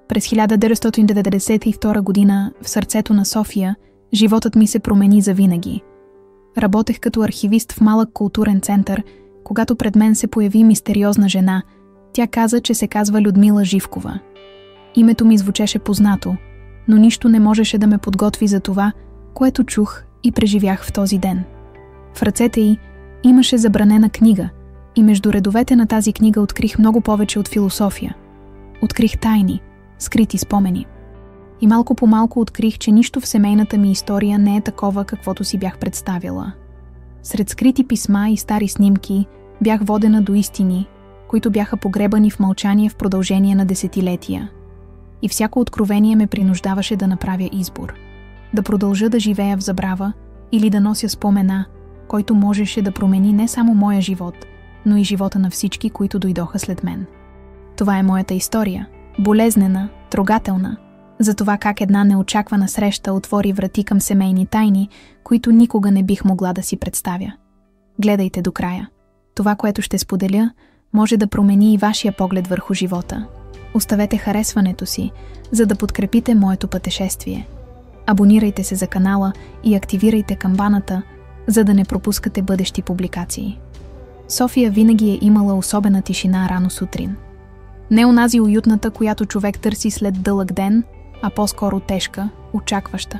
През 1992 година в сърцето на София животът ми се промени завинаги. Работех като архивист в малък културен център, когато пред мен се появи мистериозна жена. Тя каза, че се казва Людмила Живкова. Името ми звучеше познато, но нищо не можеше да ме подготви за това, което чух и преживях в този ден. В ръцете й имаше забранена книга и между редовете на тази книга открих много повече от философия. Открих тайни, скрити спомени. И малко по малко открих, че нищо в семейната ми история не е такова, каквото си бях представила. Сред скрити писма и стари снимки бях водена до истини, които бяха погребани в мълчание в продължение на десетилетия. И всяко откровение ме принуждаваше да направя избор. Да продължа да живея в забрава или да нося спомена, който можеше да промени не само моя живот, но и живота на всички, които дойдоха след мен. Това е моята история. Болезнена, трогателна, за това как една неочаквана среща отвори врати към семейни тайни, които никога не бих могла да си представя. Гледайте до края. Това, което ще споделя, може да промени и вашия поглед върху живота. Оставете харесването си, за да подкрепите моето пътешествие. Абонирайте се за канала и активирайте камбаната, за да не пропускате бъдещи публикации. София винаги е имала особена тишина рано сутрин. Не онази уютната, която човек търси след дълъг ден, а по-скоро тежка, очакваща.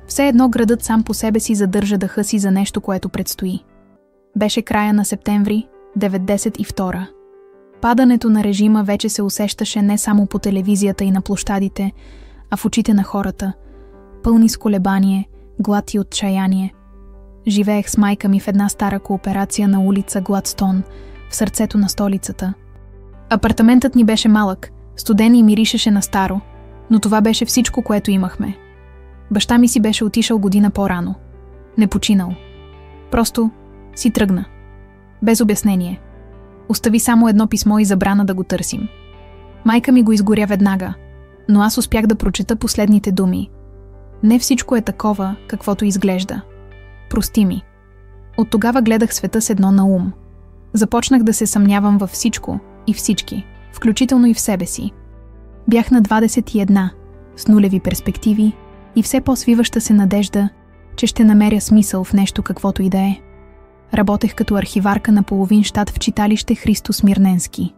Все едно градът сам по себе си задържа дъха си за нещо, което предстои. Беше края на септември, 1992. Падането на режима вече се усещаше не само по телевизията и на площадите, а в очите на хората, пълни с колебание, глад и отчаяние. Живеех с майка ми в една стара кооперация на улица Гладстон, в сърцето на столицата. Апартаментът ни беше малък, студен и миришеше на старо, но това беше всичко, което имахме. Баща ми си беше отишъл година по-рано. Не починал. Просто си тръгна. Без обяснение. Остави само едно писмо и забрана да го търсим. Майка ми го изгоря веднага, но аз успях да прочета последните думи. Не всичко е такова, каквото изглежда. Прости ми. От тогава гледах света с едно на ум. Започнах да се съмнявам във всичко и всички, включително и в себе си. Бях на 21, с нулеви перспективи и все по-свиваща се надежда, че ще намеря смисъл в нещо каквото и да е. Работех като архиварка на половин щат в читалище Христо Смирненски.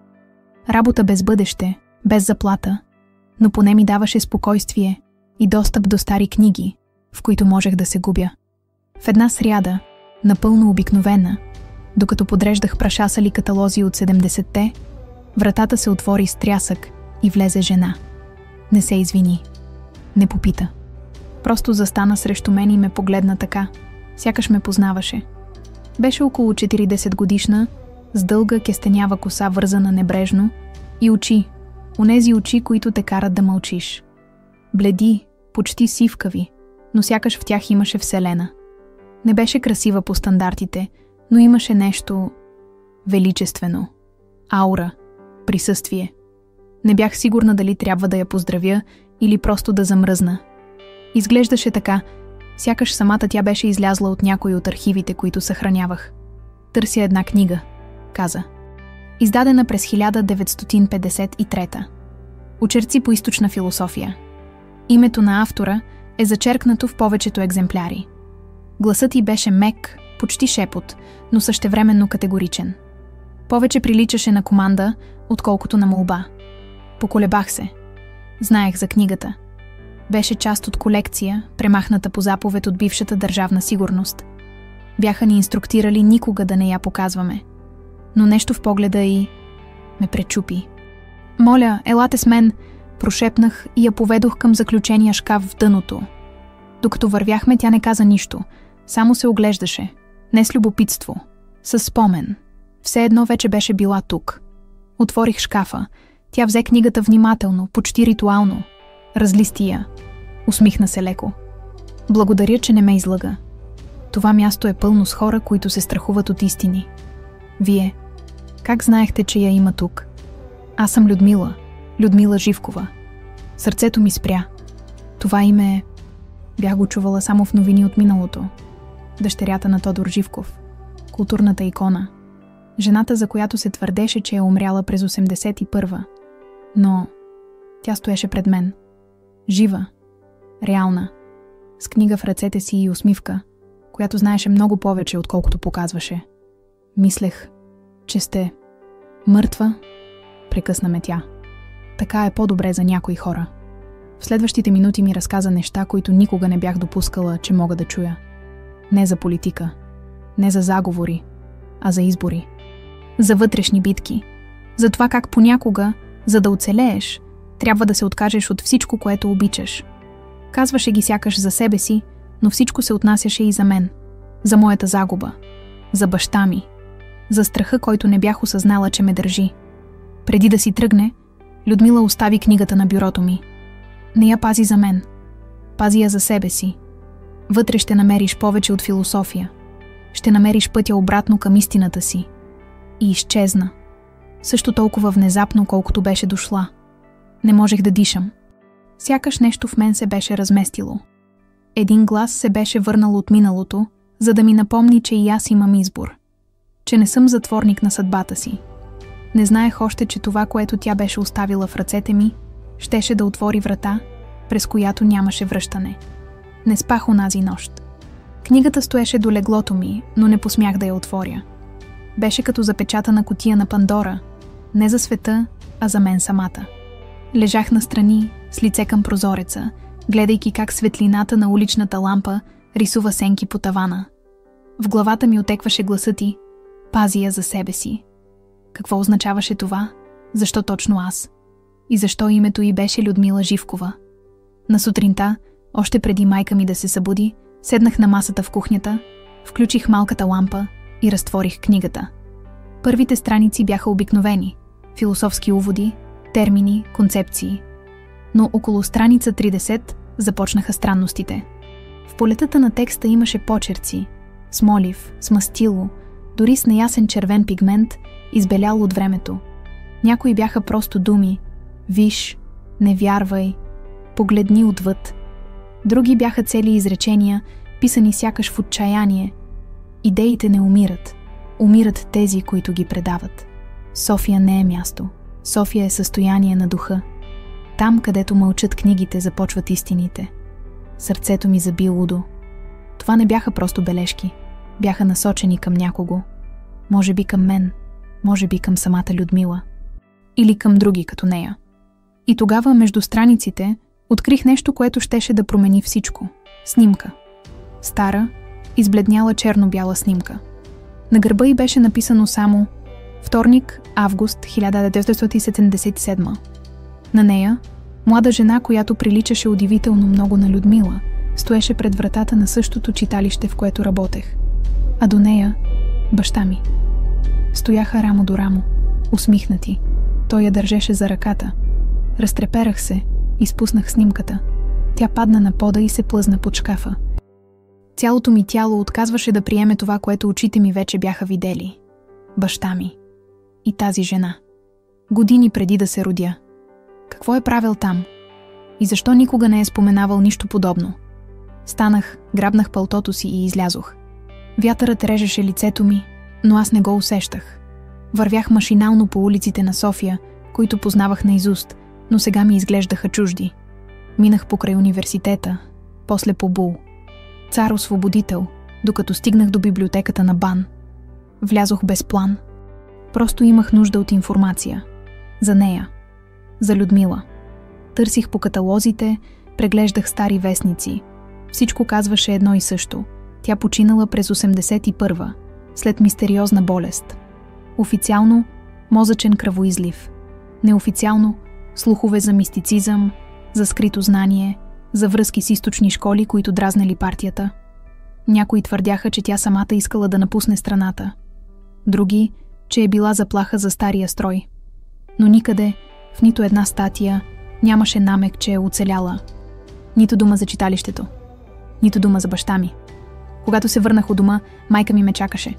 Работа без бъдеще, без заплата, но поне ми даваше спокойствие и достъп до стари книги, в които можех да се губя. В една сряда, напълно обикновена, докато подреждах прашасали каталози от 70-те, вратата се отвори с трясък и влезе жена. Не се извини. Не попита. Просто застана срещу мен и ме погледна така, сякаш ме познаваше. Беше около 40 годишна, с дълга кестенява коса вързана небрежно и очи, онези очи, които те карат да мълчиш. Бледи, почти сивкави, но сякаш в тях имаше вселена. Не беше красива по стандартите, но имаше нещо величествено. Аура, присъствие. Не бях сигурна дали трябва да я поздравя или просто да замръзна. Изглеждаше така, сякаш самата тя беше излязла от някой от архивите, които съхранявах. Търся една книга, каза. Издадена през 1953. Очерци по източна философия. Името на автора е зачеркнато в повечето екземпляри. Гласът й беше мек, почти шепот, но същевременно категоричен. Повече приличаше на команда, отколкото на молба. Поколебах се. Знаех за книгата. Беше част от колекция, премахната по заповед от бившата държавна сигурност. Бяха ни инструктирали никога да не я показваме. Но нещо в погледа й ме пречупи. Моля, елате с мен, прошепнах и я поведох към заключения шкаф в дъното. Докато вървяхме, тя не каза нищо, само се оглеждаше. Не с любопитство, със спомен. Все едно вече беше била тук. Отворих шкафа. Тя взе книгата внимателно, почти ритуално. Разлисти я. Усмихна се леко. Благодаря, че не ме излъга. Това място е пълно с хора, които се страхуват от истини. Вие, как знаехте, че я има тук? Аз съм Людмила. Людмила Живкова. Сърцето ми спря. Това име бях го чувала само в новини от миналото. Дъщерята на Тодор Живков. Културната икона. Жената, за която се твърдеше, че е умряла през 81-а. Но Тя стоеше пред мен. Жива, реална, с книга в ръцете си и усмивка, която знаеше много повече, отколкото показваше. Мислех, че сте мъртва, прекъсна ме тя. Така е по-добре за някои хора. В следващите минути ми разказа неща, които никога не бях допускала, че мога да чуя. Не за политика, не за заговори, а за избори. За вътрешни битки. За това как понякога, за да оцелееш, трябва да се откажеш от всичко, което обичаш. Казваше ги сякаш за себе си, но всичко се отнасяше и за мен. За моята загуба. За баща ми. За страха, който не бях осъзнала, че ме държи. Преди да си тръгне, Людмила остави книгата на бюрото ми. Не я пази за мен. Пази я за себе си. Вътре ще намериш повече от философия. Ще намериш пътя обратно към истината си. И изчезна. Също толкова внезапно, колкото беше дошла. Не можех да дишам. Сякаш нещо в мен се беше разместило. Един глас се беше върнал от миналото, за да ми напомни, че и аз имам избор. Че не съм затворник на съдбата си. Не знаех още, че това, което тя беше оставила в ръцете ми, щеше да отвори врата, през която нямаше връщане. Не спах онази нощ. Книгата стоеше до леглото ми, но не посмях да я отворя. Беше като запечатана кутия на Пандора, не за света, а за мен самата. Лежах настрани, с лице към прозореца, гледайки как светлината на уличната лампа рисува сенки по тавана. В главата ми отекваше гласът ти: пази я за себе си. Какво означаваше това? Защо точно аз? И защо името й беше Людмила Живкова? На сутринта, още преди майка ми да се събуди, седнах на масата в кухнята, включих малката лампа и разтворих книгата. Първите страници бяха обикновени, философски уводи, термини, концепции. Но около страница 30 започнаха странностите. В полетата на текста имаше почерци, смолив, с мастило, дори с неясен червен пигмент, избелял от времето. Някои бяха просто думи: виж, не вярвай, погледни отвъд. Други бяха цели изречения, писани сякаш в отчаяние. Идеите не умират. Умират тези, които ги предават. София не е място. София е състояние на духа. Там, където мълчат книгите, започват истините. Сърцето ми заби лудо. Това не бяха просто бележки. Бяха насочени към някого. Може би към мен. Може би към самата Людмила. Или към други като нея. И тогава между страниците открих нещо, което щеше да промени всичко. Снимка. Стара, избледняла черно-бяла снимка. На гърба й беше написано само вторник, август 1977. На нея, млада жена, която приличаше удивително много на Людмила, стоеше пред вратата на същото читалище, в което работех. А до нея баща ми. Стояха рамо до рамо, усмихнати. Той я държеше за ръката. Разтреперах се, изпуснах снимката. Тя падна на пода и се плъзна под шкафа. Цялото ми тяло отказваше да приеме това, което очите ми вече бяха видели. Баща ми. И тази жена. Години преди да се родя. Какво е правил там? И защо никога не е споменавал нищо подобно? Станах, грабнах палтото си и излязох. Вятърът режеше лицето ми, но аз не го усещах. Вървях машинално по улиците на София, които познавах наизуст, но сега ми изглеждаха чужди. Минах покрай университета, после по БУЛ. Цар-освободител, докато стигнах до библиотеката на БАН. Влязох без план. Просто имах нужда от информация. За нея. За Людмила. Търсих по каталозите, преглеждах стари вестници. Всичко казваше едно и също. Тя починала през 81-а, след мистериозна болест. Официално – мозъчен кръвоизлив. Неофициално – слухове за мистицизъм, за скрито знание, за връзки с източни школи, които дразнели партията. Някои твърдяха, че тя самата искала да напусне страната. Други, че е била заплаха за стария строй. Но никъде, в нито една статия, нямаше намек, че е оцеляла. Нито дума за читалището. Нито дума за баща ми. Когато се върнах у дома, майка ми ме чакаше.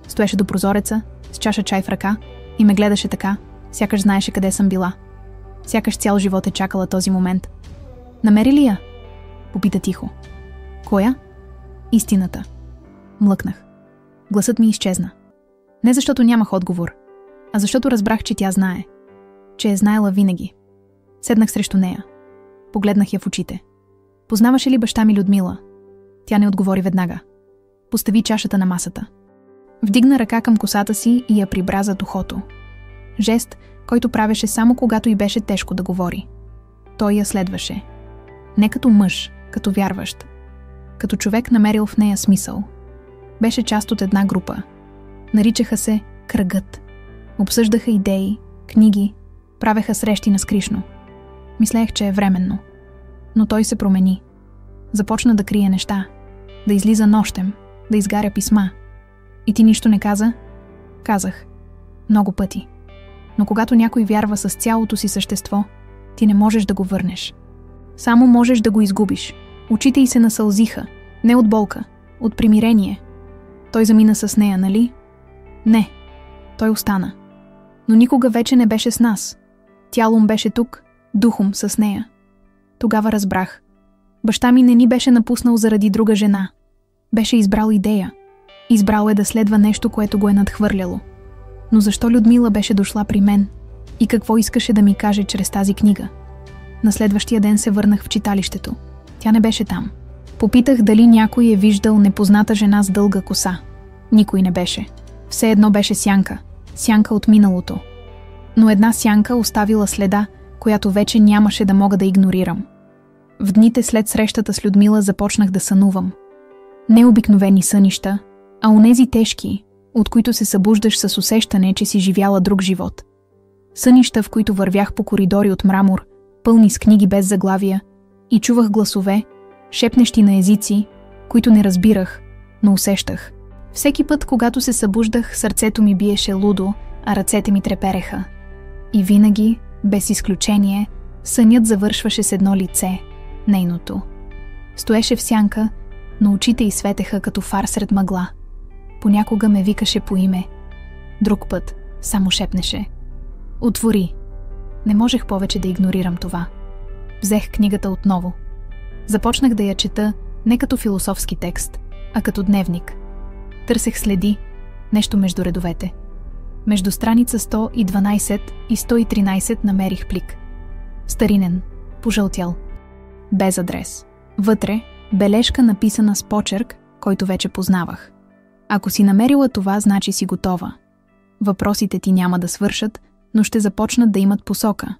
Стоеше до прозореца, с чаша чай в ръка и ме гледаше така, сякаш знаеше къде съм била. Сякаш цял живот е чакала този момент. Намери ли я? Попита тихо. Коя? Истината. Млъкнах. Гласът ми изчезна. Не защото нямах отговор, а защото разбрах, че тя знае. Че е знаела винаги. Седнах срещу нея. Погледнах я в очите. Познаваше ли баща ми Людмила? Тя не отговори веднага. Постави чашата на масата. Вдигна ръка към косата си и я прибра зад ухото. Жест, който правеше само когато й беше тежко да говори. Той я следваше. Не като мъж, като вярващ. Като човек, намерил в нея смисъл. Беше част от една група. Наричаха се Кръгът. Обсъждаха идеи, книги, правеха срещи на скришно. Мислех, че е временно. Но той се промени. Започна да крие неща, да излиза нощем, да изгаря писма. И ти нищо не каза? Казах. Много пъти. Но когато някой вярва с цялото си същество, ти не можеш да го върнеш. Само можеш да го изгубиш. Очите й се насълзиха. Не от болка, от примирение. Той замина с нея, нали? Не. Той остана. Но никога вече не беше с нас. Тялом беше тук, духом с нея. Тогава разбрах. Баща ми не ни беше напуснал заради друга жена. Беше избрал идея. Избрал е да следва нещо, което го е надхвърляло. Но защо Людмила беше дошла при мен? И какво искаше да ми каже чрез тази книга? На следващия ден се върнах в читалището. Тя не беше там. Попитах дали някой е виждал непозната жена с дълга коса. Никой не беше. Все едно беше сянка. Сянка от миналото. Но една сянка оставила следа, която вече нямаше да мога да игнорирам. В дните след срещата с Людмила започнах да сънувам. Не обикновени сънища, а онези тежки, от които се събуждаш с усещане, че си живяла друг живот. Сънища, в които вървях по коридори от мрамор, пълни с книги без заглавия, и чувах гласове, шепнещи на езици, които не разбирах, но усещах. Всеки път, когато се събуждах, сърцето ми биеше лудо, а ръцете ми трепереха. И винаги, без изключение, сънят завършваше с едно лице, нейното. Стоеше в сянка, но очите й светеха като фар сред мъгла. Понякога ме викаше по име. Друг път само шепнеше. Отвори. Не можех повече да игнорирам това. Взех книгата отново. Започнах да я чета не като философски текст, а като дневник. Търсех следи, нещо между редовете. Между страница 112 и 113 намерих плик. Старинен, пожълтял, без адрес. Вътре бележка написана с почерк, който вече познавах. Ако си намерила това, значи си готова. Въпросите ти няма да свършат, но ще започнат да имат посока.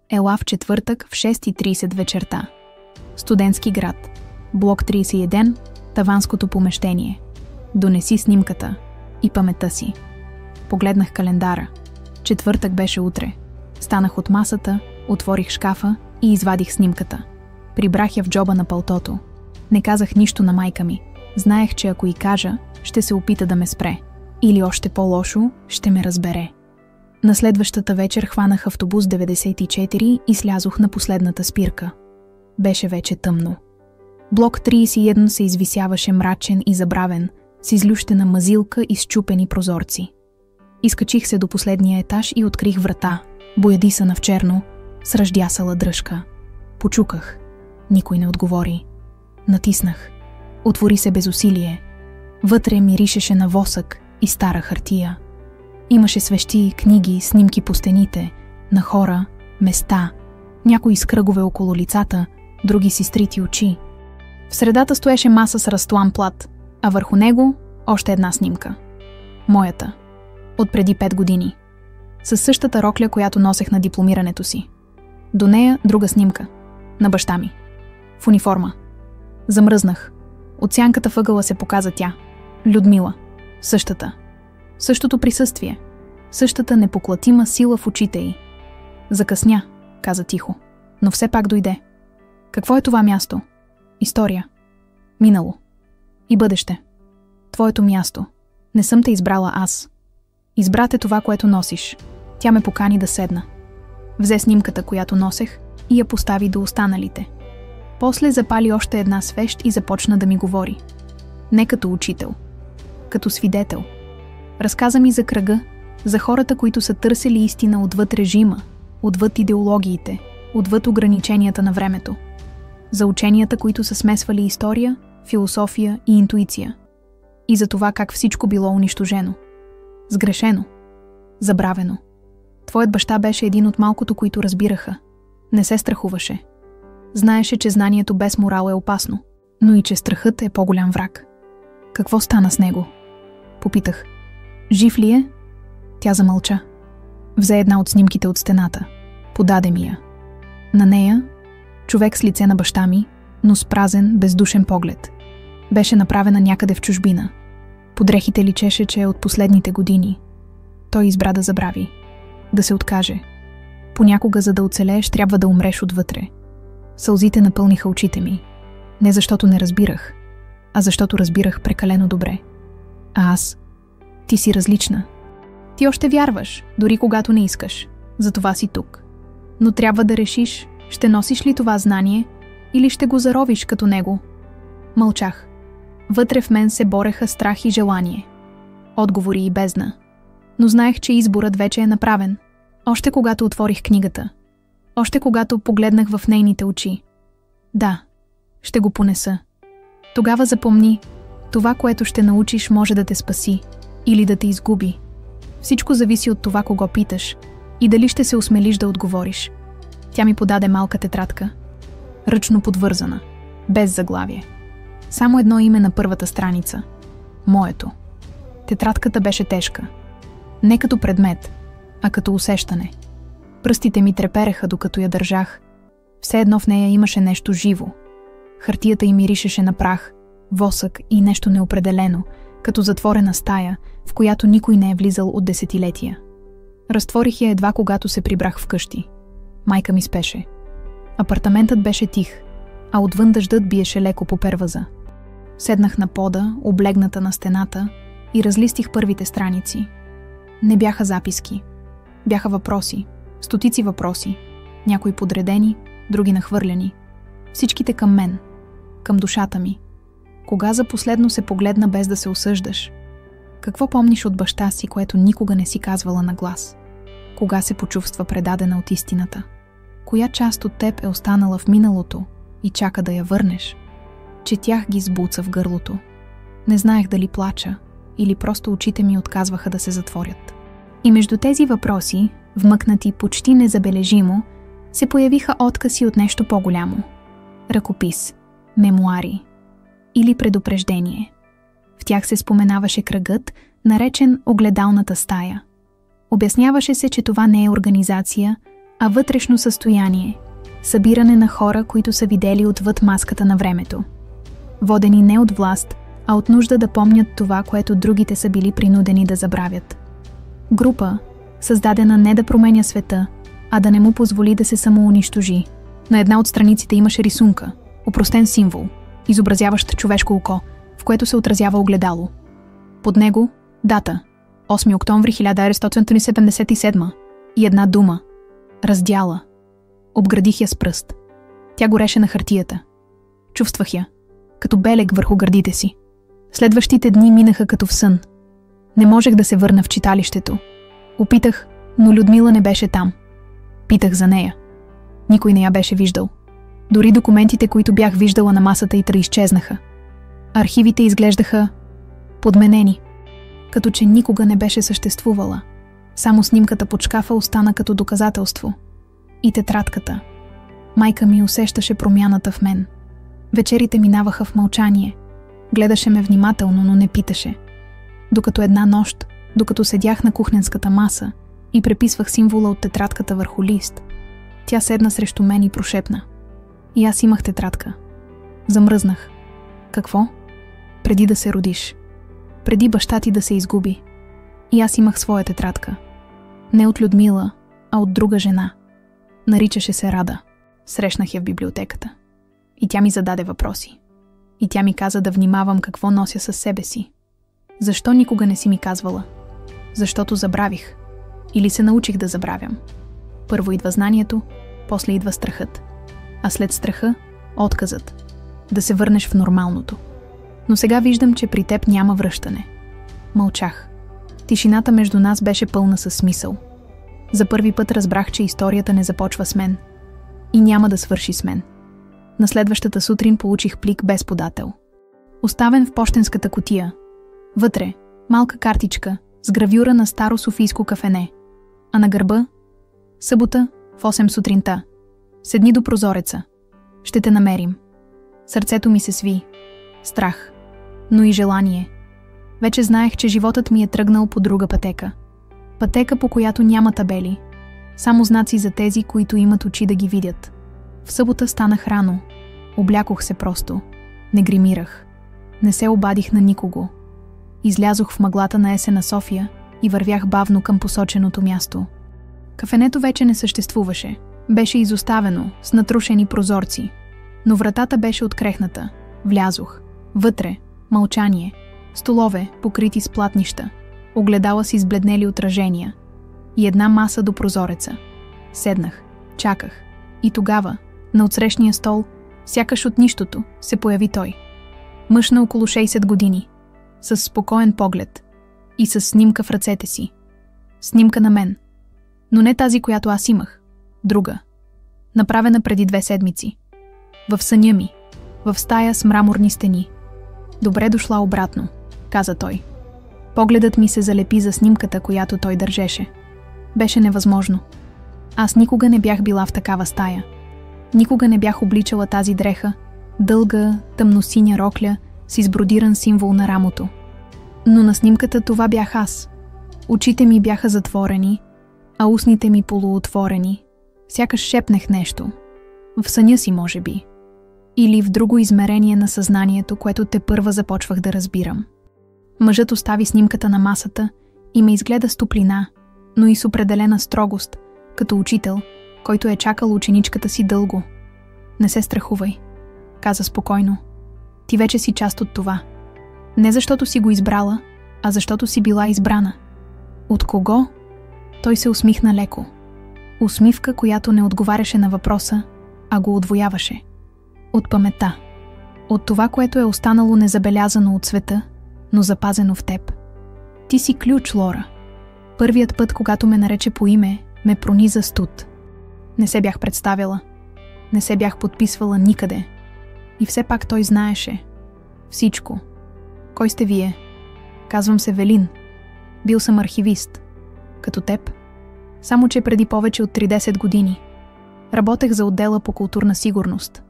Ела в четвъртък в 6:30 вечерта. Студентски град. Блок 31, таванското помещение. Донеси снимката и паметта си. Погледнах календара. Четвъртък беше утре. Станах от масата, отворих шкафа и извадих снимката. Прибрах я в джоба на палтото. Не казах нищо на майка ми. Знаех, че ако й кажа, ще се опита да ме спре. Или още по-лошо, ще ме разбере. На следващата вечер хванах автобус 94 и слязох на последната спирка. Беше вече тъмно. Блок 31 се извисяваше мрачен и забравен, с излющена мазилка и счупени прозорци. Изкачих се до последния етаж и открих врата, боядисана в черно, с ръждясала дръжка. Почуках. Никой не отговори. Натиснах. Отвори се без усилие. Вътре миришеше на восък и стара хартия. Имаше свещи, книги, снимки по стените, на хора, места, някои с кръгове около лицата, други с изтрити очи. В средата стоеше маса с разтлан плат, а върху него още една снимка. Моята. От преди 5 години. Със същата рокля, която носех на дипломирането си. До нея друга снимка. На баща ми. В униформа. Замръзнах. От сянката въгъла се показа тя. Людмила. Същата. Същото присъствие. Същата непоклатима сила в очите й. Закъсня, каза тихо. Но все пак дойде. Какво е това място? История. Минало. И бъдеще. Твоето място. Не съм те избрала аз. Избра те това, което носиш. Тя ме покани да седна. Взе снимката, която носех, и я постави до останалите. После запали още една свещ и започна да ми говори. Не като учител. Като свидетел. Разказа ми за кръга, за хората, които са търсили истина отвъд режима, отвъд идеологиите, отвъд ограниченията на времето. За ученията, които са смесвали история, философия и интуиция. И за това как всичко било унищожено. Сгрешено. Забравено. Твоят баща беше един от малкото, които разбираха. Не се страхуваше. Знаеше, че знанието без морал е опасно, но и че страхът е по-голям враг. Какво стана с него? Попитах. Жив ли е? Тя замълча. Взе една от снимките от стената. Подаде ми я. На нея човек с лице на баща ми, но с празен, бездушен поглед. Беше направена някъде в чужбина. По дрехите личеше, че е от последните години. Той избра да забрави. Да се откаже. Понякога, за да оцелееш, трябва да умреш отвътре. Сълзите напълниха очите ми. Не защото не разбирах, а защото разбирах прекалено добре. А аз? Ти си различна. Ти още вярваш, дори когато не искаш. Затова си тук. Но трябва да решиш, ще носиш ли това знание или ще го заровиш като него. Мълчах. Вътре в мен се бореха страх и желание. Отговори и бездна. Но знаех, че изборът вече е направен. Още когато отворих книгата. Още когато погледнах в нейните очи. Да, ще го понеса. Тогава запомни, това, което ще научиш, може да те спаси или да те изгуби. Всичко зависи от това, кого питаш и дали ще се осмелиш да отговориш. Тя ми подаде малка тетрадка. Ръчно подвързана, без заглавие. Само едно име на първата страница. Моето. Тетрадката беше тежка. Не като предмет, а като усещане. Пръстите ми трепереха, докато я държах. Все едно в нея имаше нещо живо. Хартията й миришеше на прах, восък и нещо неопределено, като затворена стая, в която никой не е влизал от десетилетия. Разтворих я едва когато се прибрах вкъщи. Майка ми спеше. Апартаментът беше тих, а отвън дъждът биеше леко по перваза. Седнах на пода, облегната на стената, и разлистих първите страници. Не бяха записки. Бяха въпроси, стотици въпроси, някои подредени, други нахвърляни. Всичките към мен, към душата ми. Кога за последно се погледна без да се осъждаш? Какво помниш от баща си, което никога не си казвала на глас? Кога се почувства предадена от истината? Коя част от теб е останала в миналото и чака да я върнеш? Четях ги с буца в гърлото. Не знаех дали плача или просто очите ми отказваха да се затворят. И между тези въпроси, вмъкнати почти незабележимо, се появиха откази от нещо по-голямо. Ръкопис, мемуари или предупреждение. В тях се споменаваше кръгът, наречен огледалната стая. Обясняваше се, че това не е организация, а вътрешно състояние, събиране на хора, които са видели отвъд маската на времето. Водени не от власт, а от нужда да помнят това, което другите са били принудени да забравят. Група, създадена не да променя света, а да не му позволи да се самоунищожи. На една от страниците имаше рисунка, опростен символ, изобразяващ човешко око, в което се отразява огледало. Под него дата – 8 октомври 1977 и една дума – раздяла. Обградих я с пръст. Тя гореше на хартията. Чувствах я, като белег върху гърдите си. Следващите дни минаха като в сън. Не можех да се върна в читалището. Опитах, но Людмила не беше там. Питах за нея. Никой не я беше виждал. Дори документите, които бях виждала на масата й, изчезнаха. Архивите изглеждаха подменени, като че никога не беше съществувала. Само снимката под шкафа остана като доказателство. И тетрадката. Майка ми усещаше промяната в мен. Вечерите минаваха в мълчание. Гледаше ме внимателно, но не питаше. Докато една нощ, докато седях на кухненската маса и преписвах символа от тетрадката върху лист, тя седна срещу мен и прошепна. И аз имах тетрадка. Замръзнах. Какво? Преди да се родиш. Преди баща ти да се изгуби. И аз имах своя тетрадка. Не от Людмила, а от друга жена. Наричаше се Рада. Срещнах я в библиотеката. И тя ми зададе въпроси. И тя ми каза да внимавам какво нося със себе си. Защо никога не си ми казвала? Защото забравих. Или се научих да забравям. Първо идва знанието, после идва страхът. А след страха – отказът. Да се върнеш в нормалното. Но сега виждам, че при теб няма връщане. Мълчах. Тишината между нас беше пълна със смисъл. За първи път разбрах, че историята не започва с мен. И няма да свърши с мен. На следващата сутрин получих плик без подател. Оставен в пощенската кутия. Вътре – малка картичка с гравюра на старо софийско кафене. А на гърба – събота в 8 сутринта. Седни до прозореца. Ще те намерим. Сърцето ми се сви. Страх. Но и желание. Вече знаех, че животът ми е тръгнал по друга пътека. Пътека, по която няма табели. Само знаци за тези, които имат очи да ги видят. В събота станах рано. Облякох се просто. Не гримирах. Не се обадих на никого. Излязох в мъглата на есена София и вървях бавно към посоченото място. Кафенето вече не съществуваше. Беше изоставено, с натрушени прозорци. Но вратата беше открехната. Влязох. Вътре – мълчание. Столове, покрити с платнища. Огледала с избледнели отражения. И една маса до прозореца. Седнах. Чаках. И тогава, на отсрещния стол, сякаш от нищото, се появи той. Мъж на около 60 години. С спокоен поглед. И с снимка в ръцете си. Снимка на мен. Но не тази, която аз имах. Друга. Направена преди 2 седмици. В съня ми. В стая с мраморни стени. Добре дошла обратно, каза той. Погледът ми се залепи за снимката, която той държеше. Беше невъзможно. Аз никога не бях била в такава стая. Никога не бях обличала тази дреха, дълга, тъмносиня рокля с избродиран символ на рамото. Но на снимката това бях аз. Очите ми бяха затворени, а устните ми полуотворени. Сякаш шепнех нещо. В съня си, може би. Или в друго измерение на съзнанието, което тепърва започвах да разбирам. Мъжът остави снимката на масата и ме изгледа с топлина, но и с определена строгост, като учител, който е чакал ученичката си дълго. Не се страхувай, каза спокойно. Ти вече си част от това. Не защото си го избрала, а защото си била избрана. От кого? Той се усмихна леко. Усмивка, която не отговаряше на въпроса, а го отвояваше. От паметта. От това, което е останало незабелязано от света, но запазено в теб. Ти си ключ, Лора. Първият път, когато ме нарече по име, ме прониза студ. Не се бях представила. Не се бях подписвала никъде. И все пак той знаеше. Всичко. Кой сте вие? Казвам се Велин. Бил съм архивист. Като теб. Само че преди повече от 30 години. Работех за отдела по културна сигурност.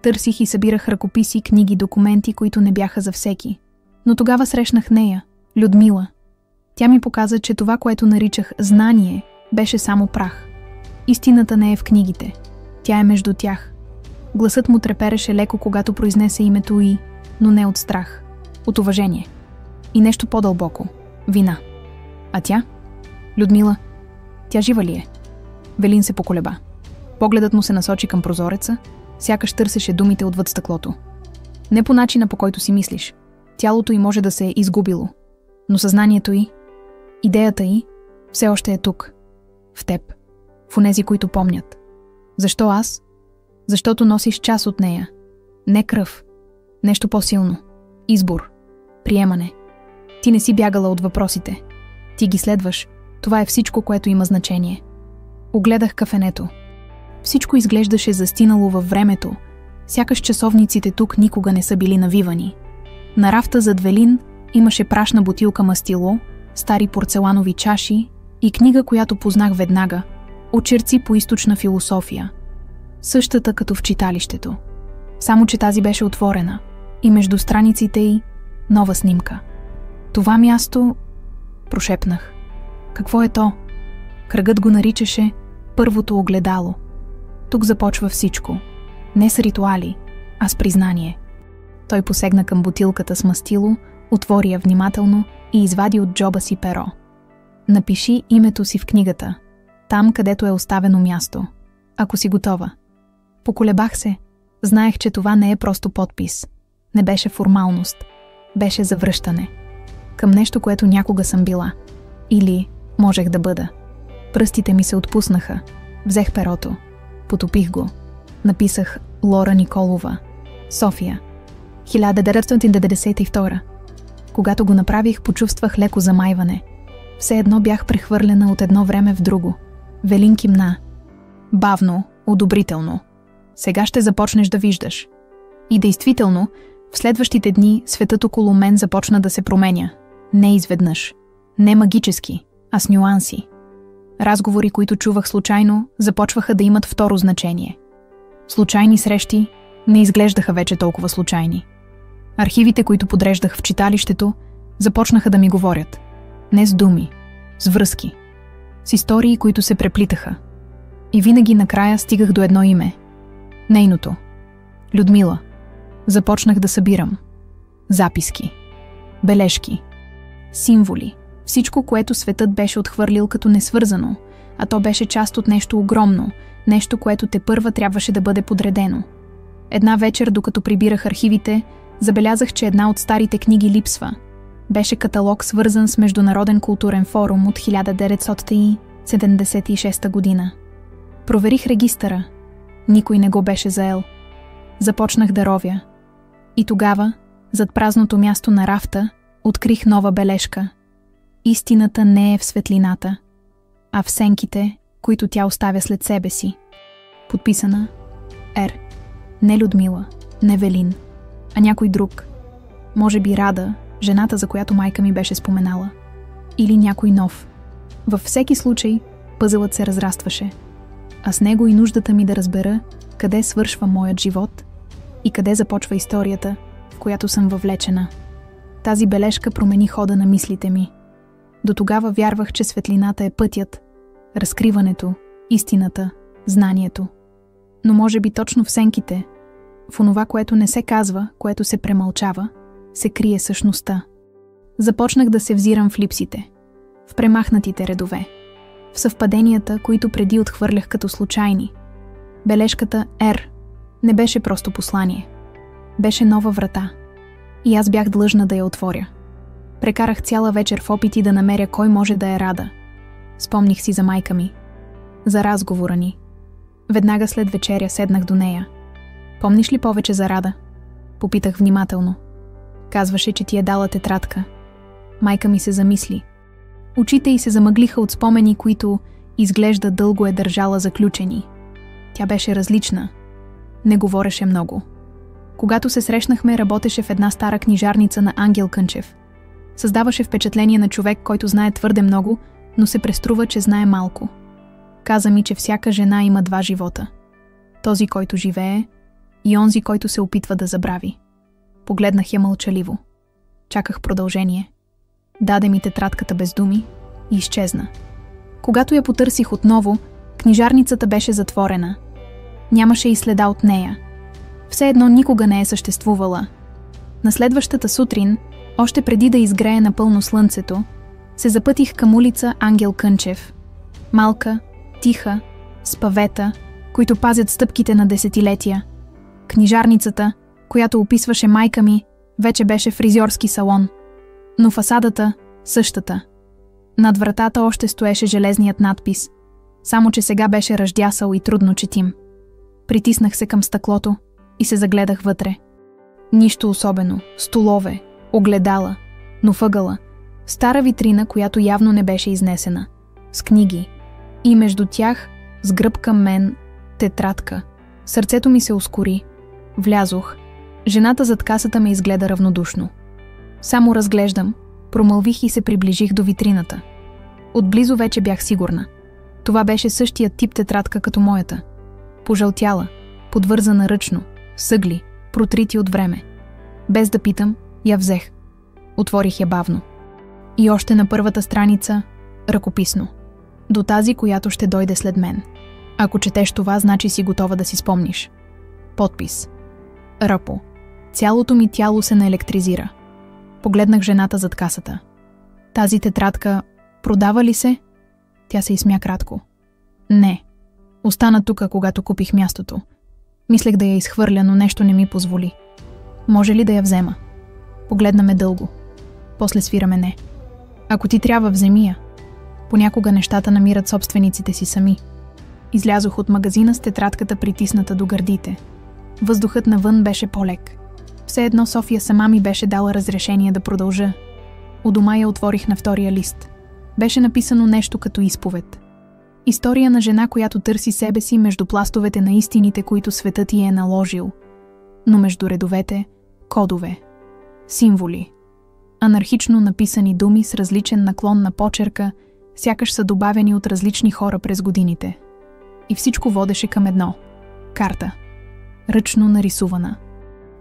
Търсих и събирах ръкописи, книги, документи, които не бяха за всеки. Но тогава срещнах нея, Людмила. Тя ми показа, че това, което наричах знание, беше само прах. Истината не е в книгите. Тя е между тях. Гласът му трепереше леко, когато произнесе името й, но не от страх. От уважение. И нещо по-дълбоко. Вина. А тя? Людмила. Тя жива ли е? Велин се поколеба. Погледът му се насочи към прозореца, сякаш търсеше думите отвъд стъклото. Не по начина, по който си мислиш. Тялото й може да се е изгубило. Но съзнанието й, идеята й, все още е тук. В теб. В онези, които помнят. Защо аз? Защото носиш част от нея. Не кръв. Нещо по-силно. Избор. Приемане. Ти не си бягала от въпросите. Ти ги следваш. Това е всичко, което има значение. Огледах кафенето. Всичко изглеждаше застинало във времето, сякаш часовниците тук никога не са били навивани. На рафта зад Велин имаше прашна бутилка мастило, стари порцеланови чаши и книга, която познах веднага – Очерци по източна философия. Същата като в читалището. Само че тази беше отворена и между страниците й нова снимка. Това място... Прошепнах. Какво е то? Кръгът го наричаше първото огледало. Тук започва всичко. Не с ритуали, а с признание. Той посегна към бутилката с мастило, отвори я внимателно и извади от джоба си перо. Напиши името си в книгата, там където е оставено място, ако си готова. Поколебах се. Знаех, че това не е просто подпис. Не беше формалност. Беше завръщане. Към нещо, което някога съм била. Или можех да бъда. Пръстите ми се отпуснаха. Взех перото. Потопих го. Написах Лора Николова. София. 1992. Когато го направих, почувствах леко замайване. Все едно бях прехвърлена от едно време в друго. Велин кимна. Бавно, одобрително. Сега ще започнеш да виждаш. И действително, в следващите дни светът около мен започна да се променя. Не изведнъж. Не магически, а с нюанси. Разговори, които чувах случайно, започваха да имат второ значение. Случайни срещи не изглеждаха вече толкова случайни. Архивите, които подреждах в читалището, започнаха да ми говорят. Не с думи, с връзки. С истории, които се преплитаха. И винаги накрая стигах до едно име. Нейното. Людмила. Започнах да събирам. Записки. Бележки. Символи. Всичко, което светът беше отхвърлил като несвързано, а то беше част от нещо огромно, нещо, което тепърва трябваше да бъде подредено. Една вечер, докато прибирах архивите, забелязах, че една от старите книги липсва. Беше каталог, свързан с Международен културен форум от 1976 година. Проверих регистъра. Никой не го беше заел. Започнах да ровя. И тогава, зад празното място на рафта, открих нова бележка. Истината не е в светлината, а в сенките, които тя оставя след себе си. Подписана Р. Не Людмила, не Велин, а някой друг. Може би Рада, жената, за която майка ми беше споменала. Или някой нов. Във всеки случай, пъзълът се разрастваше. А с него и нуждата ми да разбера къде свършва моят живот и къде започва историята, в която съм въвлечена. Тази бележка промени хода на мислите ми. До тогава вярвах, че светлината е пътят, разкриването, истината, знанието. Но може би точно в сенките, в онова, което не се казва, което се премълчава, се крие същността. Започнах да се взирам в липсите, в премахнатите редове, в съвпаденията, които преди отхвърлях като случайни. Бележката Р не беше просто послание. Беше нова врата. И аз бях длъжна да я отворя. Прекарах цяла вечер в опити да намеря кой може да е Рада. Спомних си за майка ми. За разговора ни. Веднага след вечеря седнах до нея. Помниш ли повече за Рада? Попитах внимателно. Казваше, че ти е дала тетрадка. Майка ми се замисли. Очите й се замъглиха от спомени, които изглежда дълго е държала заключени. Тя беше различна. Не говореше много. Когато се срещнахме, работеше в една стара книжарница на Ангел Кънчев. Създаваше впечатление на човек, който знае твърде много, но се преструва, че знае малко. Каза ми, че всяка жена има два живота. Този, който живее, и онзи, който се опитва да забрави. Погледнах я мълчаливо. Чаках продължение. Даде ми тетрадката без думи и изчезна. Когато я потърсих отново, книжарницата беше затворена. Нямаше и следа от нея. Все едно никога не е съществувала. На следващата сутрин, още преди да изгрее напълно слънцето, се запътих към улица Ангел Кънчев. Малка, тиха, с павета, които пазят стъпките на десетилетия. Книжарницата, която описваше майка ми, вече беше фризьорски салон. Но фасадата – същата. Над вратата още стоеше железният надпис, само че сега беше ръждясал и трудно четим. Притиснах се към стъклото и се загледах вътре. Нищо особено, столове, огледала, но въгъла, стара витрина, която явно не беше изнесена, с книги. И между тях, с гръб към мен, тетрадка. Сърцето ми се ускори. Влязох. Жената зад касата ме изгледа равнодушно. Само разглеждам, промълвих и се приближих до витрината. Отблизо вече бях сигурна. Това беше същият тип тетрадка като моята. Пожълтяла, подвързана ръчно, съгли, протрити от време. Без да питам, я взех. Отворих я бавно. И още на първата страница, ръкописно. До тази, която ще дойде след мен. Ако четеш това, значи си готова да си спомниш. Подпис. Ръпо. Цялото ми тяло се наелектризира. Погледнах жената зад касата. Тази тетрадка продава ли се? Тя се изсмя кратко. Не. Остана тук, когато купих мястото. Мислех да я изхвърля, но нещо не ми позволи. Може ли да я взема? Погледна ме дълго. После свира мене. Ако ти трябва, вземи я. Понякога нещата намират собствениците си сами. Излязох от магазина с тетрадката притисната до гърдите. Въздухът навън беше по-лек. Все едно София сама ми беше дала разрешение да продължа. У дома я отворих на втория лист. Беше написано нещо като изповед. История на жена, която търси себе си между пластовете на истините, които светът ѝ е наложил. Но между редовете – кодове, символи. Анархично написани думи с различен наклон на почерка, сякаш са добавени от различни хора през годините. И всичко водеше към едно – карта. ръчно нарисувана,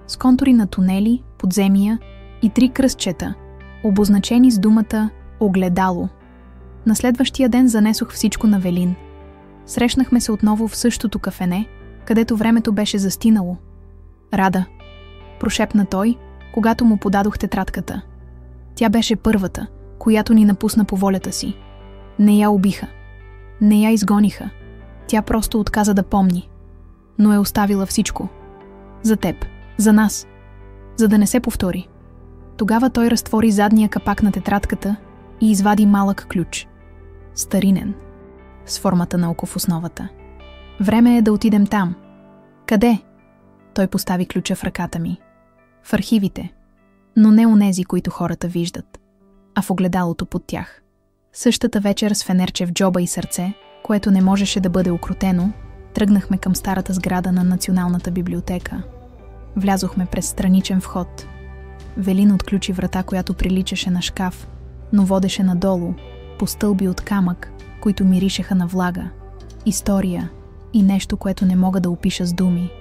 с контури на тунели, подземия и 3 кръстчета, обозначени с думата «Огледало». На следващия ден занесох всичко на Велин. Срещнахме се отново в същото кафене, където времето беше застинало. «Рада», прошепна той, когато му подадох тетрадката. Тя беше първата, която ни напусна по волята си. Не я убиха. Не я изгониха. Тя просто отказа да помни. Но е оставила всичко. За теб. За нас. За да не се повтори. Тогава той разтвори задния капак на тетрадката и извади малък ключ. Старинен. С формата на око в основата. Време е да отидем там. Къде? Той постави ключа в ръката ми. В архивите. Но не онези, които хората виждат, а в огледалото под тях. Същата вечер с фенерче в джоба и сърце, което не можеше да бъде укротено, тръгнахме към старата сграда на Националната библиотека. Влязохме през страничен вход. Велин отключи врата, която приличаше на шкаф, но водеше надолу, по стълби от камък, които миришеха на влага, история и нещо, което не мога да опиша с думи.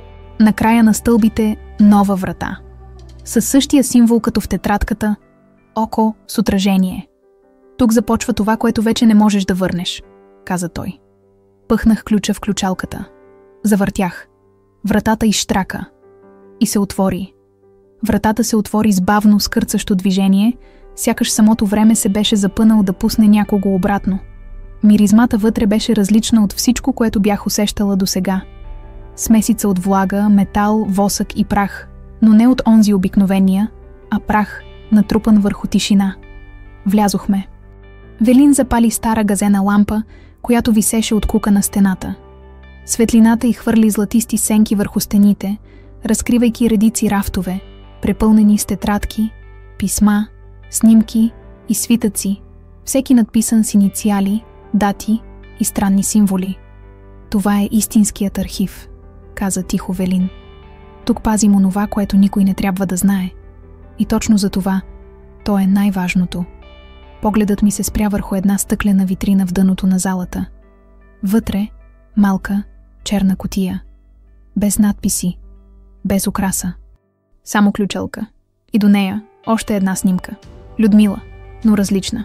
Накрая на стълбите нова врата. Със същия символ като в тетрадката – око с отражение. Тук започва това, което вече не можеш да върнеш, каза той. Пъхнах ключа в ключалката. Завъртях. Вратата изштрака. И се отвори. Вратата се отвори с бавно, скърцащо движение, сякаш самото време се беше запънал да пусне някого обратно. Миризмата вътре беше различна от всичко, което бях усещала досега. Смесица от влага, метал, восък и прах, но не от онзи обикновения, а прах, натрупан върху тишина. Влязохме. Велин запали стара газена лампа, която висеше от кука на стената. Светлината й хвърли златисти сенки върху стените, разкривайки редици рафтове, препълнени с тетрадки, писма, снимки и свитъци, всеки надписан с инициали, дати и странни символи. Това е истинският архив, каза тихо Велин. Тук пазим онова, което никой не трябва да знае. И точно за това, то е най-важното. Погледът ми се спря върху една стъклена витрина в дъното на залата. Вътре, малка, черна кутия. Без надписи, без украса. Само ключалка. И до нея още една снимка. Людмила, но различна.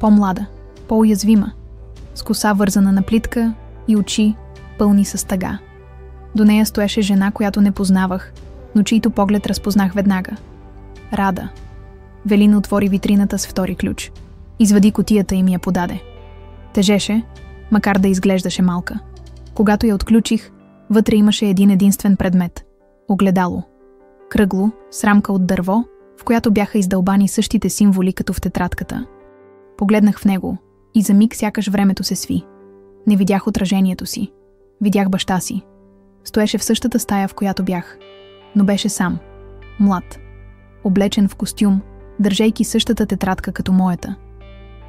По-млада, по-уязвима. С коса вързана на плитка и очи пълни с тъга. До нея стоеше жена, която не познавах, но чийто поглед разпознах веднага. Рада. Велин отвори витрината с втори ключ. Извади кутията и ми я подаде. Тежеше, макар да изглеждаше малка. Когато я отключих, вътре имаше един единствен предмет – огледало. Кръгло, с рамка от дърво, в която бяха издълбани същите символи като в тетрадката. Погледнах в него и за миг сякаш времето се сви. Не видях отражението си. Видях баща си. Стоеше в същата стая, в която бях. Но беше сам. Млад. Облечен в костюм, държейки същата тетрадка като моята.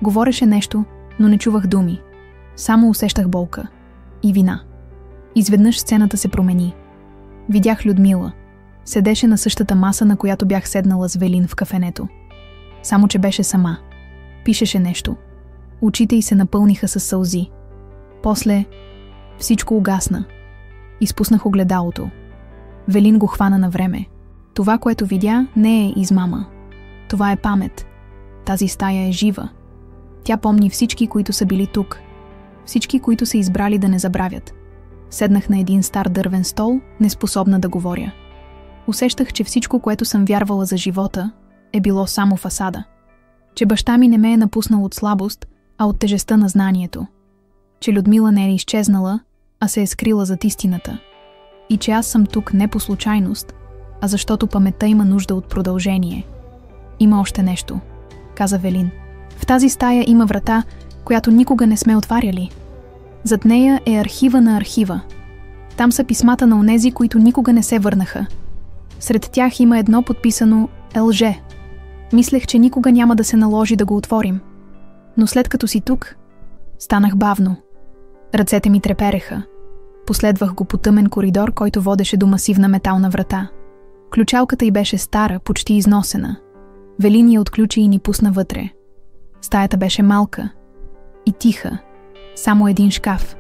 Говореше нещо, но не чувах думи. Само усещах болка. И вина. Изведнъж сцената се промени. Видях Людмила. Седеше на същата маса, на която бях седнала с Велин в кафенето. Само че беше сама. Пишеше нещо. Очите й се напълниха със сълзи. После всичко угасна. Изпуснах огледалото. Велин го хвана на време. Това, което видя, не е измама. Това е памет. Тази стая е жива. Тя помни всички, които са били тук. Всички, които са избрали да не забравят. Седнах на един стар дървен стол, неспособна да говоря. Усещах, че всичко, което съм вярвала за живота, е било само фасада. Че баща ми не ме е напуснал от слабост, а от тежестта на знанието. Че Людмила не е изчезнала, а се е скрила зад истината. И че аз съм тук не по случайност, а защото паметта има нужда от продължение. Има още нещо, каза Велин. В тази стая има врата, която никога не сме отваряли. Зад нея е архива на архива. Там са писмата на онези, които никога не се върнаха. Сред тях има едно подписано ЛЖ. Мислех, че никога няма да се наложи да го отворим. Но след като си тук, станах бавно. Ръцете ми трепереха. Последвах го по тъмен коридор, който водеше до масивна метална врата. Ключалката й беше стара, почти износена. Велин я отключи и ни пусна вътре. Стаята беше малка и тиха. Само един шкаф.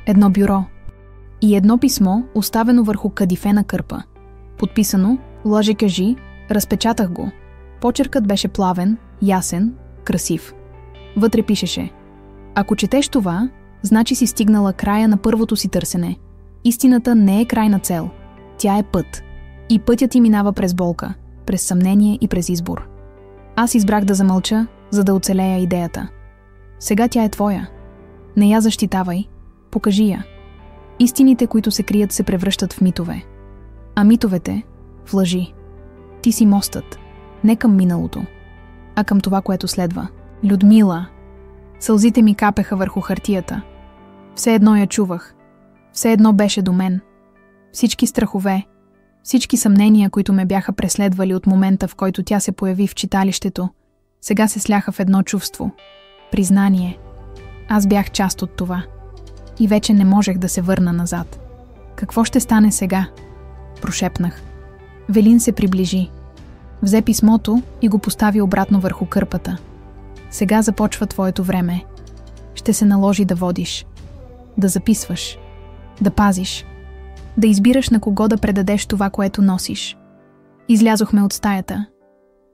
Едно бюро. И едно писмо, оставено върху кадифена кърпа. Подписано «Лъже кажи», разпечатах го. Почеркът беше плавен, ясен, красив. Вътре пишеше: ако четеш това, значи си стигнала края на първото си търсене. Истината не е крайна цел. Тя е път. И пътят ти минава през болка, през съмнение и през избор. Аз избрах да замълча, за да оцелея идеята. Сега тя е твоя. Не я защитавай, покажи я. Истините, които се крият, се превръщат в митове. А митовете – в лъжи. Ти си мостът, не към миналото, а към това, което следва. Людмила! Сълзите ми капеха върху хартията. Все едно я чувах. Все едно беше до мен. Всички страхове, всички съмнения, които ме бяха преследвали от момента, в който тя се появи в читалището, сега се сляха в едно чувство – признание. Аз бях част от това. И вече не можех да се върна назад. Какво ще стане сега? Прошепнах. Велин се приближи. Взе писмото и го постави обратно върху кърпата. Сега започва твоето време. Ще се наложи да водиш, да записваш, да пазиш, да избираш на кого да предадеш това, което носиш. Излязохме от стаята.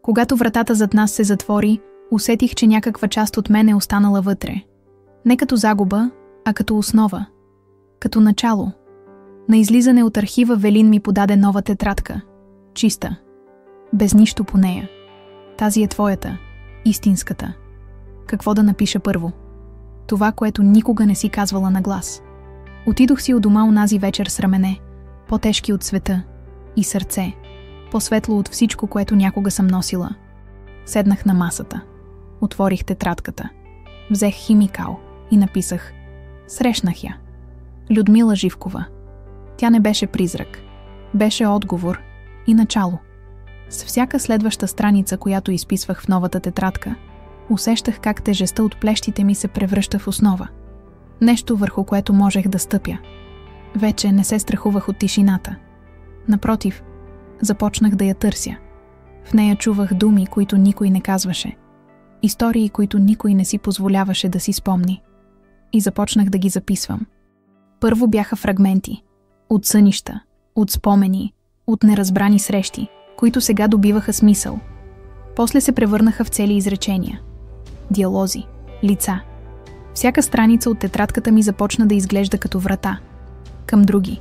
Когато вратата зад нас се затвори, усетих, че някаква част от мен е останала вътре. Не като загуба, а като основа. Като начало. На излизане от архива Велин ми подаде нова тетрадка. Чиста. Без нищо по нея. Тази е твоята. Истинската. Какво да напиша първо? Това, което никога не си казвала на глас. Отидох си у дома онази вечер с рамене, по-тежки от света, и сърце, по-светло от всичко, което някога съм носила. Седнах на масата. Отворих тетрадката. Взех химикал и написах: срещнах я. Людмила Живкова. Тя не беше призрак. Беше отговор и начало. С всяка следваща страница, която изписвах в новата тетрадка, усещах как тежестта от плещите ми се превръща в основа. Нещо, върху което можех да стъпя. Вече не се страхувах от тишината. Напротив, започнах да я търся. В нея чувах думи, които никой не казваше. Истории, които никой не си позволяваше да си спомни. И започнах да ги записвам. Първо бяха фрагменти. От сънища, от спомени, от неразбрани срещи, които сега добиваха смисъл. После се превърнаха в цели изречения. Диалози, лица. Всяка страница от тетрадката ми започна да изглежда като врата. Към други.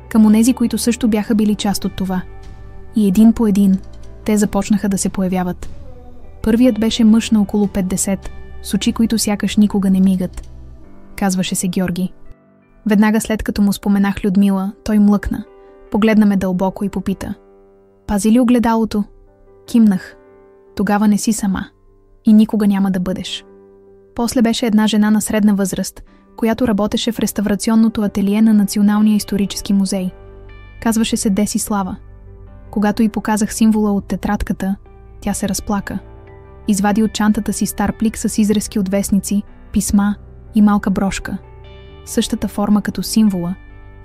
Към онези, които също бяха били част от това. И един по един те започнаха да се появяват. Първият беше мъж на около 50, с очи, които сякаш никога не мигат. Казваше се Георги. Веднага след като му споменах Людмила, той млъкна, погледна ме дълбоко и попита: пази ли огледалото? Кимнах. Тогава не си сама. И никога няма да бъдеш. После беше една жена на средна възраст, която работеше в реставрационното ателие на Националния исторически музей. Казваше се Десислава. Когато й показах символа от тетрадката, тя се разплака. Извади от чантата си стар плик с изрезки от вестници, писма и малка брошка. Същата форма като символа,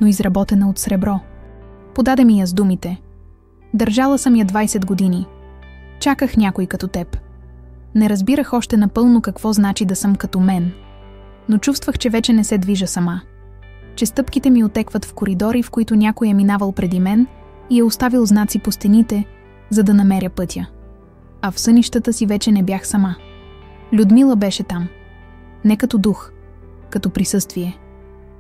но изработена от сребро. Подаде ми я с думите: държала съм я 20 години. Чаках някой като теб. Не разбирах още напълно какво значи да съм като мен, но чувствах, че вече не се движа сама. Че стъпките ми отекват в коридори, в които някой е минавал преди мен и е оставил знаци по стените, за да намеря пътя. А в сънищата си вече не бях сама. Людмила беше там. Не като дух, като присъствие.